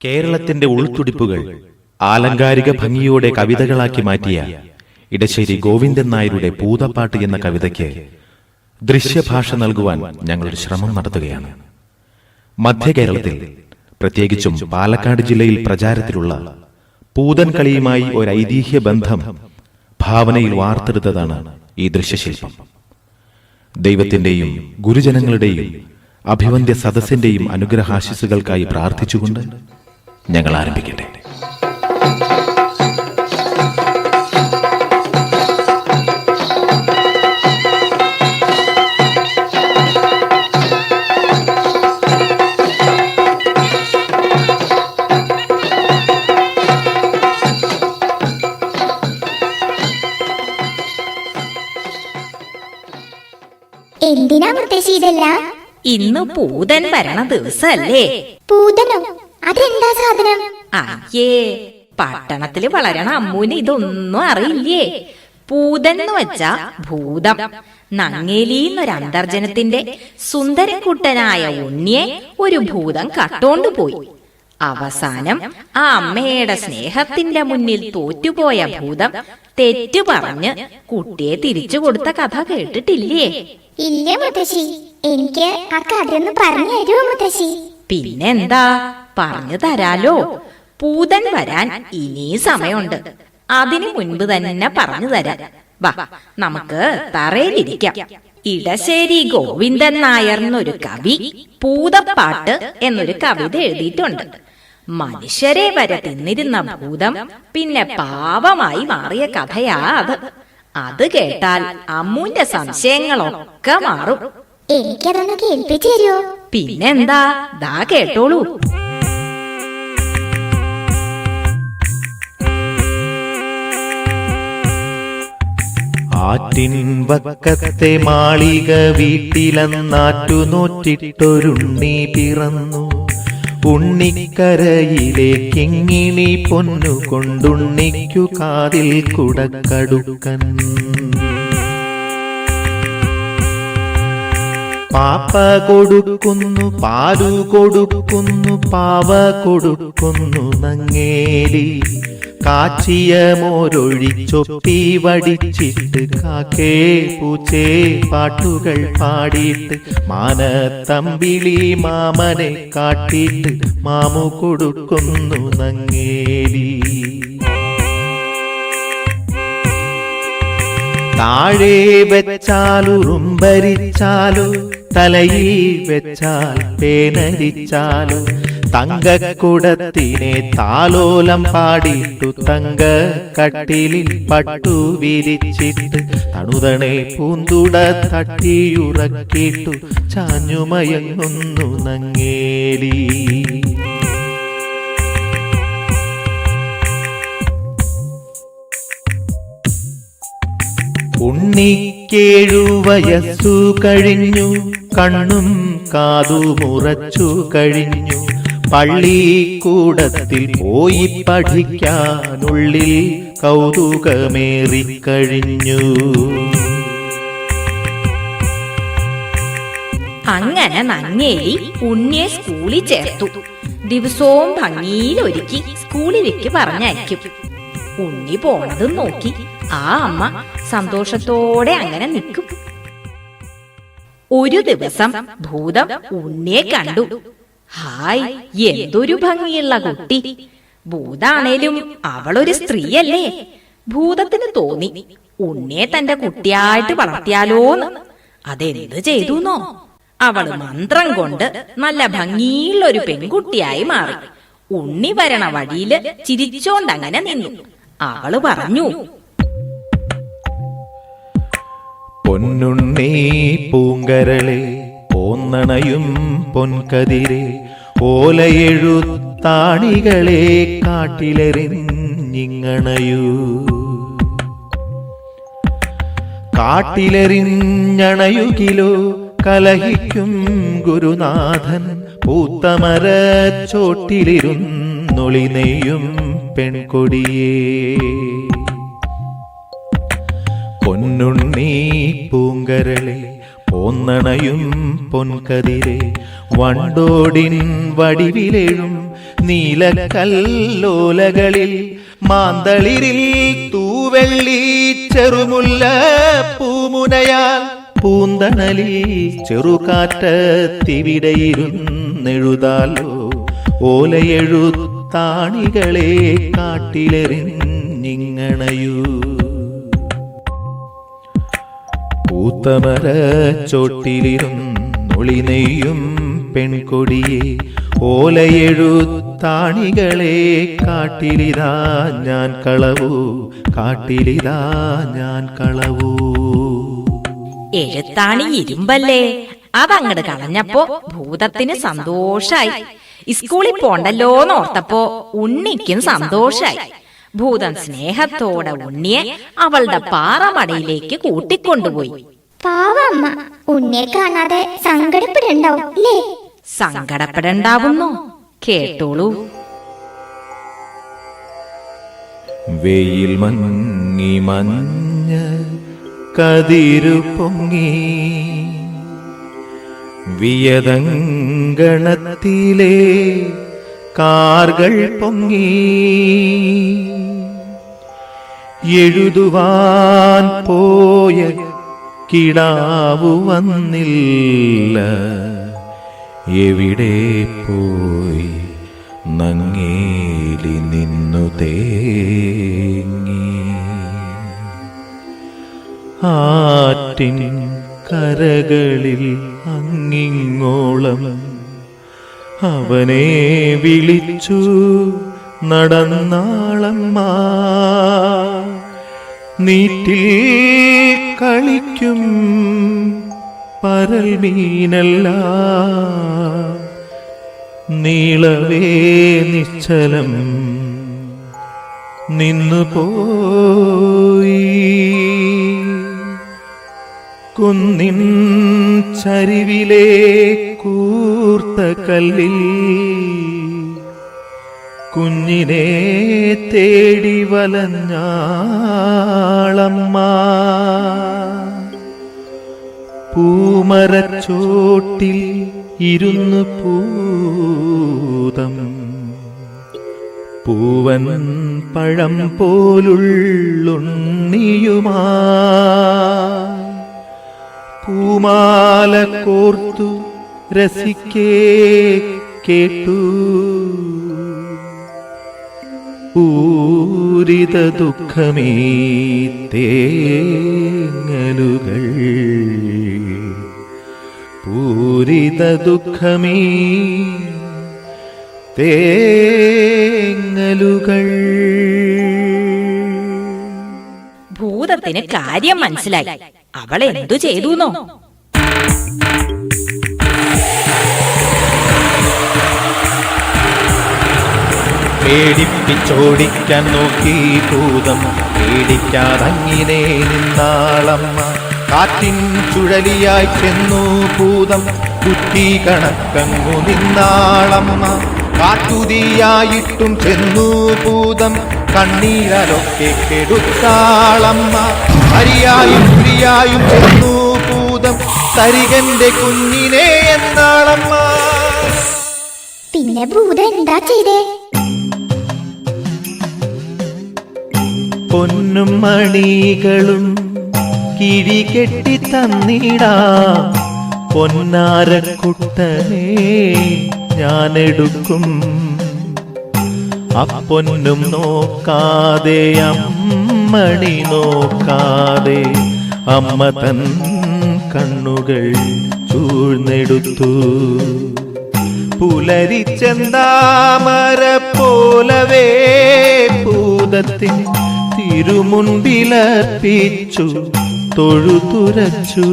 കേരളത്തിന്റെ ഉൾത്തുടിപ്പുകൾ ആലങ്കാരിക ഭംഗിയോടെ കവിതകളാക്കി മാറ്റിയ ഇടശ്ശേരി ഗോവിന്ദൻ നായരുടെ പൂതപ്പാട്ട് എന്ന കവിതയ്ക്ക് ദൃശ്യഭാഷ നൽകുവാൻ ഞങ്ങളൊരു ശ്രമം നടത്തുകയാണ്. മധ്യ കേരളത്തിൽ, പ്രത്യേകിച്ചും പാലക്കാട് ജില്ലയിൽ പ്രചാരത്തിലുള്ള പൂതൻ കളിയുമായി ഒരു ഐതിഹ്യ ബന്ധം ഭാവനയിൽ വാർത്തെടുത്തതാണ് ഈ ദൃശ്യശില്പം. ദൈവത്തിന്റെയും ഗുരുജനങ്ങളുടെയും അഭിവന്ദ്യ സദസ്സിന്റെയും അനുഗ്രഹാശിസുകൾക്കായി പ്രാർത്ഥിച്ചുകൊണ്ട് ഞങ്ങൾ ആരംഭിക്കട്ടെ. എന്തിനാ മുത്തശ്ശി ഇതെല്ലാം? ഇന്ന് പൂതൻ വരണ ദിവസല്ലേ? പൂതനോ? അതെന്താ സാധനം? അയ്യേ, പട്ടണത്തില് വളരണ അമ്മൂന് ഇതൊന്നും അറിയില്ലേ. പൂതൻ എന്ന് വെച്ചാ ഭൂതം. നങ്ങേലിന്നൊരു അന്തർജനത്തിന്റെ സുന്ദരക്കുട്ടനായ ഉണ്ണിയെ ഒരു ഭൂതം കട്ടോണ്ടു പോയി. അവസാനം ആ അമ്മയുടെ സ്നേഹത്തിന്റെ മുന്നിൽ തോറ്റുപോയ ഭൂതം തെറ്റു പറഞ്ഞ് കുട്ടിയെ തിരിച്ചു കൊടുത്ത കഥ കേട്ടിട്ടില്ലേ? ഇല്ല മുത്തശ്ശി, എനിക്ക് ആ കഥയൊന്ന് പറഞ്ഞു തരുമോ മുത്തശ്ശി? പിന്നെന്താ, പറഞ്ഞു തരാലോ. പൂതൻ വരാൻ ഇനി സമയമുണ്ട്. അതിനു മുൻപ് തന്നെ പറഞ്ഞു തരാം. വാ, നമുക്ക് തറയിലിരിക്കാം. ഇടശ്ശേരി ഗോവിന്ദൻ നായർ എന്നൊരു കവി പൂതപ്പാട്ട് എന്നൊരു കവിത എഴുതിയിട്ടുണ്ട്. മനുഷ്യരെ വരെ തിന്നിരുന്ന ഭൂതം പിന്നെ പാവമായി മാറിയ കഥയാ അത്. അത് കേട്ടാൽ അമ്മൂന്റെ സംശയങ്ങളൊക്കെ മാറും. എനിക്കതൊന്ന് കേൾപ്പിച്ചു തരുമോ? പിന്നെന്താ, ദാ കേട്ടോളൂ. ആറ്റിൻ വക്കത്തെ മാളിക വീട്ടിലെന്നാറ്റു നോറ്റിട്ടൊരുണ്ണി പിറന്നു. ഉണ്ണിക്കരയിലെ കിങ്ങിണി പൊന്നു കൊണ്ടുണ്ണിക്കു കാതിൽ കുടക്കടുക്കൻ. പാപ്പ കൊടുക്കുന്നു, പാലു കൊടുക്കുന്നു, പാവ കൊടുക്കുന്നു നങ്ങേലി. കാച്ചിയ മോരൊഴിച്ചൊപ്പി വടിച്ചിട്ട് കാക്കേ പൂച്ചേ പാട്ടുകൾ പാടിയിട്ട് മാനത്തമ്പിളി മാമനെ കാട്ടിയിട്ട് മാമു കൊടുക്കുന്നു നങ്ങേലി. താഴെ വെച്ചാലു റുമ്പരിച്ചാലു, തലയിൽ വെച്ചാൽ പേനരിച്ചാലു, തങ്കക്കുടത്തിനെ താലോലം പാടിയിട്ടു തങ്ക കട്ടിലിൽ പട്ടു വിരിച്ചിട്ട് തണുതണെ പൂന്തുട തട്ടിയുറക്കിട്ടു ചാഞ്ഞുമയങ്ങുന്നു നങ്ങേലി. ഉണ്ണിക്കേഴു വയസ്സു കഴിഞ്ഞു, കണ്ണും കാതുമുറച്ചു കഴിഞ്ഞു. പള്ളിക്കൂടത്തിൽ പോയി പഠിക്കാനുള്ളിൽ കൗതുകമേറിക്കഴിഞ്ഞു. അങ്ങനെ നങ്ങേലി ഉണ്ണിയെ സ്കൂളിൽ ചേർത്തു. ദിവസവും ഭംഗിയിലൊരുക്കി സ്കൂളിലേക്ക് പറഞ്ഞയക്കും. ഉണ്ണി പോണതും നോക്കി ആ അമ്മ സന്തോഷത്തോടെ അങ്ങനെ നിൽക്കും. ഒരു ദിവസം ഭൂതം ഉണ്ണിയെ കണ്ടു. ഹായ്, എന്തൊരു ഭംഗിയുള്ള കുട്ടി! ഭൂതാണേലും അവളൊരു സ്ത്രീയല്ലേ? ഭൂതത്തിന് തോന്നി ഉണ്ണിയെ തന്റെ കുട്ടിയായിട്ട് വളർത്തിയാലോന്ന്. അതെന്ത് ചെയ്തുന്നോ? അവള് മന്ത്രം കൊണ്ട് നല്ല ഭംഗിയുള്ള ഒരു പെൺകുട്ടിയായി മാറി. ഉണ്ണി വരണ വഴിയില് ചിരിച്ചോണ്ടങ്ങനെ നിന്നു. അവള് പറഞ്ഞു, പൊന്നുണ്ണി പൂങ്കരളെ പോന്നണയും പൊൻകതിരെ ഓലയെഴുത്താണികളെ കാട്ടിലെറിഞ്ഞിങ്ങണയൂ. കാട്ടിലെറിഞ്ഞണയുകിലോ കലഹിക്കും ഗുരുനാഥൻ പൂത്തമര ചോട്ടിലിരുന്നൊളി നെയ്യും പെൺകൊടിയേ. പൊന്നുണ്ണി പൂങ്കരളെ ഓന്നണയും പൊൻകതിരെ വണ്ടോടിൻ വടിവിലെഴും നീലക്കല്ലോലകളിൽ മാന്തളിരിൽ തൂവെള്ളി ചെറുമുല്ല പൂമുനയാൽ പൂന്തണലിൽ ചെറുകാറ്റത്തിവിടെയിരുന്നെഴുതാലോ ഓലയെഴുത്താണികളെ കാട്ടിലെറിഞ്ഞിങ്ങണയൂ. പൂത്തമര ചോട്ടിലിരുന്നൊളി നെയ്യും പെൺകൊടിയെ ഓലയെഴുത്താണികളെ കാട്ടിലിതാ ഞാൻ കളവൂ, കാട്ടിലിതാ ഞാൻ കളവൂ. എഴുത്താണി ഇരുമ്പല്ലേ, അതങ്ങട് കളഞ്ഞപ്പോ ഭൂതത്തിന് സന്തോഷായി. സ്കൂളിൽ പോണ്ടല്ലോന്നോർത്തപ്പോ ഉണ്ണിക്കും സന്തോഷായി. ഭൂതൻ സ്നേഹത്തോടെ ഉണ്ണിയെ അവളുടെ പാറമടയിലേക്ക് കൂട്ടിക്കൊണ്ടുപോയി. പാവമ്മ ഉണ്ണിയെ കാണാതെ സങ്കടപ്പെടണ്ടാവും അല്ലേ? സങ്കടപ്പെടണ്ടാവുന്നോ? കേട്ടോളൂ. വെയിൽ മങ്ങി മഞ്ഞ കതിരു പൊങ്ങി വിയതങ്കണത്തിലെ കാർകൾ പൊങ്ങി എഴുതുവാൻ പോയ കിടാവു വന്നില്ല, എവിടെ പോയി നങ്ങേലി നിന്നു തേങ്ങി. ആറ്റിൻ കരകളിൽ അങ്ങിങ്ങോളം അവനെ വിളിച്ചു നടന്നാളമ്മ. നീറ്റിൽ കളിക്കും പരൽ മീനല്ല, നീളവേ നിശ്ചലം നിന്നുപോയി. കുന്നിൻ ചരിവിലെ കൂർത്ത കല്ലിൽ കുഞ്ഞിനെ തേടി വലഞ്ഞാളമ്മ. പൂമരച്ചോട്ടിൽ ഇരുന്നു പൂതം പൂവൻ പഴം പോലുള്ളുണ്ണിയുമാ പൂമാല കോർത്തു രസിക്കേ കേട്ടു. പൂരിത ദുഃഖമേ തേങ്ങലുകൾ, പൂരിത ദുഃഖമേ തേങ്ങലുകൾ. ഭൂതത്തിന് കാര്യം മനസ്സിലായി. അവൾ എന്തു ചെയ്തുന്നോ? പേടിപ്പിച്ചോടിക്കാൻ നോക്കി ഭൂതം, പേടിക്കാതങ്ങിനെ നിന്നാളമ്മ. കാറ്റിൻ ചുഴലിയായി ചെന്നു ഭൂതം, കുറ്റി കണക്കങ്ങു നിന്നാളമ്മ. കാറ്റുതിയായിട്ടും ചെന്നു ഭൂതം, കണ്ണീരലൊക്കെ കെടുത്താളമ്മ. ഹരിയായും പ്രിയായും ചെന്നു ഭൂതം, തരികന്റെ കുഞ്ഞിനെ എന്നാളമ്മ. പിന്നെ ഭൂതം എന്താ ചെയ്തേ? പൊന്നും മണികളും കിഴികെട്ടി തന്നിടാം, പൊന്നാരക്കുട്ടനെ ഞാനെടുക്കും. അപ്പൊന്നും നോക്കാതെ അമ്മണി നോക്കാതെ അമ്മ തൻ കണ്ണുകൾ ചൂഴ്ന്നെടുത്തു. പുലരിച്ചെന്താമര പോലവേ ഭൂതത്തിൻ തിരുമുൻപിലർപ്പിച്ചു തൊഴുതുരച്ചു.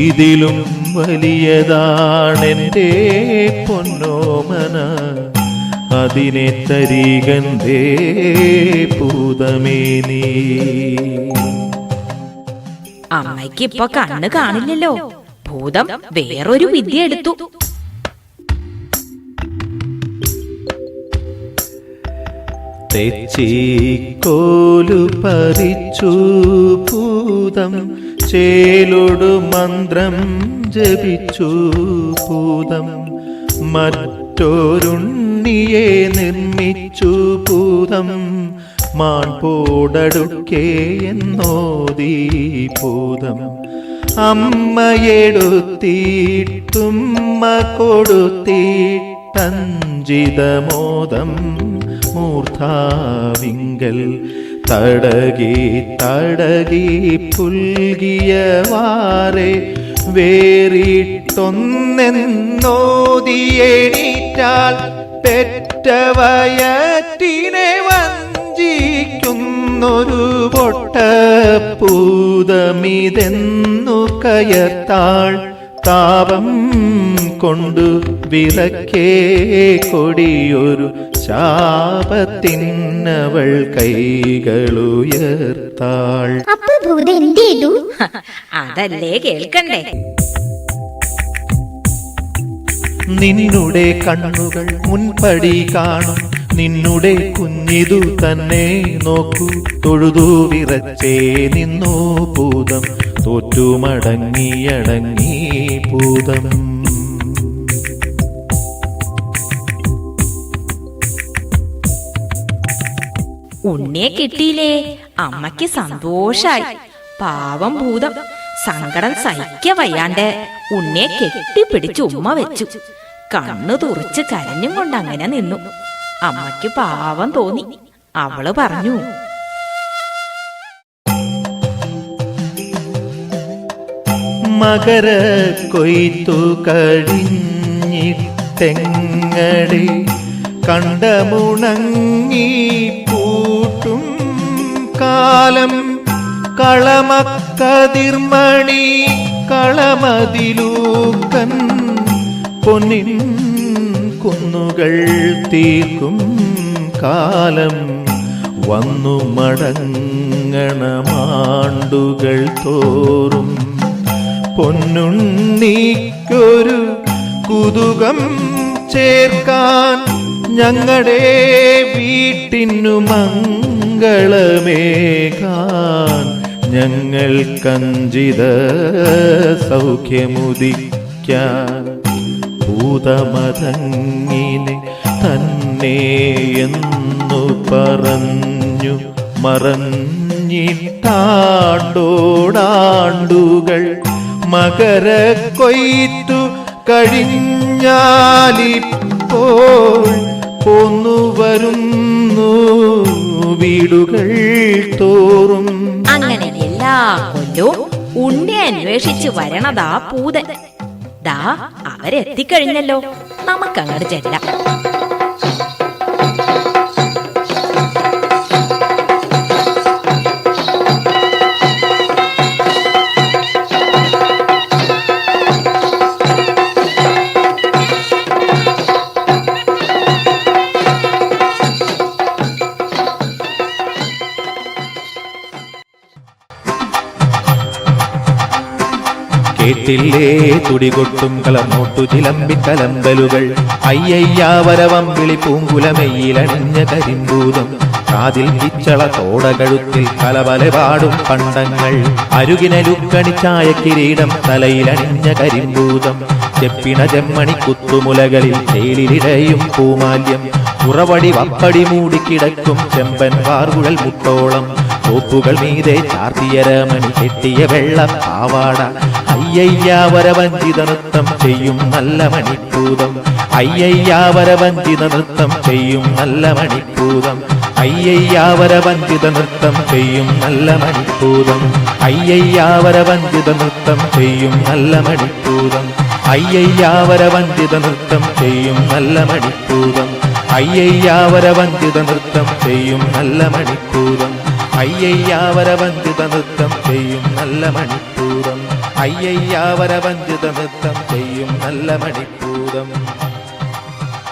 ഇതിലും വലിയതാണെന്റെ പൊന്നോമന, അതിനെ തരികന്തേ ഭൂതമേ നീ. അമ്മയ്ക്ക് ഇപ്പൊ കണ്ണ് കാണില്ലല്ലോ. ഭൂതം വേറൊരു വിദ്യ എടുത്തു. തെച്ചിക്കോലു പറിച്ചു ഭൂതം, ചേലൊടു മന്ത്രം ജപിച്ചു ഭൂതം മറ്റൊരുണ്ണിയെ നിർമ്മിച്ചു ഭൂതം മാൺപോടടുക്കേ എന്നോദീ ഭൂതം അമ്മയെടുത്തിട്ടുമ്മ കൊടുത്തിട്ടഞ്ചിതമോദം മൂർധാവിങ്കൽ തടകി തടകി പുൽകിയവാറെ വേറിട്ടൊന്നെന്നോദിയെണീറ്റാൽ പെറ്റവയറ്റിനെ വഞ്ചിക്കുന്നൊരു പൊട്ടപ്പൂതമിതെന്നു കയർത്താൾ താപം കൊണ്ടു വിലക്കേ കൊടിയൊരു ശാപത്തിനവൾ കൈകളുയർത്താൾ. അപ്പൊ ഭൂതം എന്ത് ചെയ്തു? അതല്ലേ കേൾക്കണ്ടേ. നിന്നുടെ കണ്ണുകൾ മുൻപടി കാണും നിന്നുടെ കുഞ്ഞിതു തന്നെ നോക്കൂ തൊഴുതു വിറച്ചേ നിന്നു ഭൂതം തോറ്റുമടങ്ങിയടങ്ങി ഭൂതം. ഉണ്ണിയെ കിട്ടിയില്ലേ? അമ്മയ്ക്ക് സന്തോഷായി. പാവം ഭൂതം സങ്കടം സഹിക്ക വയ്യാണ്ട് ഉണ്ണിയെ കെട്ടിപ്പിടിച്ച് ഉമ്മ വെച്ചു. കണ്ണു തുറിച്ച് കരഞ്ഞും കൊണ്ട് അങ്ങനെ നിന്നു. അമ്മയ്ക്ക് പാവം തോന്നി. അവള് പറഞ്ഞു, മകര കൊയ്ത്തു കഴിഞ്ഞിട്ടെങ്ങടെ കണ്ടമുണങ്ങി പൂട്ടും കാലം കളമക്കതിർമണി കളമതിലൂക്കൻ പൊന്നിൻ കുന്നുകൾ തീർക്കും കാലം വന്നു മടങ്ങണമാണ്ടുകൾ തോറും പൊന്നുണ്ണിക്കൊരു കുതുകം ചേർക്കാൻ ഞങ്ങളുടെ വീട്ടിനു മംഗളമേകാൻ ഞങ്ങൾക്കഞ്ചിത സൗഖ്യമുദിക്കാൻ ഭൂതമതങ്ങിനെ തന്നെ എന്നു പറഞ്ഞു മറഞ്ഞിട്ടാണ്ടോടാണ്ടുകൾ മകര കൊയ്ത്തു കഴിഞ്ഞാലിപ്പോൾ പോന്നു വരുന്നു വീടുകൾ തോറും. അങ്ങനെ എല്ലാ കൊല്ലവും ഉണ്ണി അന്വേഷിച്ച് വരണതാ പൂതൻ. ദാ അവരെത്തിക്കഴിഞ്ഞല്ലോ. നമുക്കങ്ങോട്ട് ചെല്ലാം. കേട്ടില്ലേ തുടികൊട്ടും കളർന്നോട്ടു ചിലമ്പി കലമ്പലുകൾ അയ്യയ്യാവരവം വിളി പൂങ്കുലമയിലണിഞ്ഞ കരിമ്പൂതം കാതിൽ പിച്ചള തോടകഴുത്തിൽ കലവലപാടും പണ്ടങ്ങൾ അരുകിനലുക്കണിച്ചായ കിരീടം തലയിലണിഞ്ഞ കരിമ്പൂതം ചെപ്പിണ ചെമ്മണി കുത്തുമുലകളിൽ ചേലിലിടയും പൂമാല്യം ഉറവടി വപ്പടി മൂടിക്കിടക്കും ചെമ്പൻ വാർകുഴൽ മുട്ടോളം തോപ്പുകൾ മീതെ ചാർത്തിയരമണി കെട്ടിയ വെള്ള പാവാട അയ്യയ്യാവരവഞ്ചിത നൃത്തം ചെയ്യും നല്ല മണിപ്പൂതം അയ്യയ്യാവരവഞ്ചിത നൃത്തം ചെയ്യും നല്ല മണിപ്പൂതം അയ്യയ്യാവരവഞ്ചിത നൃത്തം ചെയ്യും നല്ല മണിപ്പൂതം അയ്യയ്യാവരവഞ്ചിത നൃത്തം ചെയ്യും നല്ല മണിപ്പൂതം അയ്യയ്യാവരവഞ്ചിത നൃത്തം ചെയ്യും നല്ല മണിപ്പൂതം അയ്യയ്യാവരവഞ്ചിത നൃത്തം ചെയ്യും നല്ല മണിപ്പൂതം അയ്യയ്യാവരവഞ്ചിത നൃത്തം ചെയ്യും നല്ല മണിപ്പൂതം അയ്യയ്യാവരവഞ്ചിത നൃത്തം ചെയ്യും നല്ല മണിപ്പൂതം.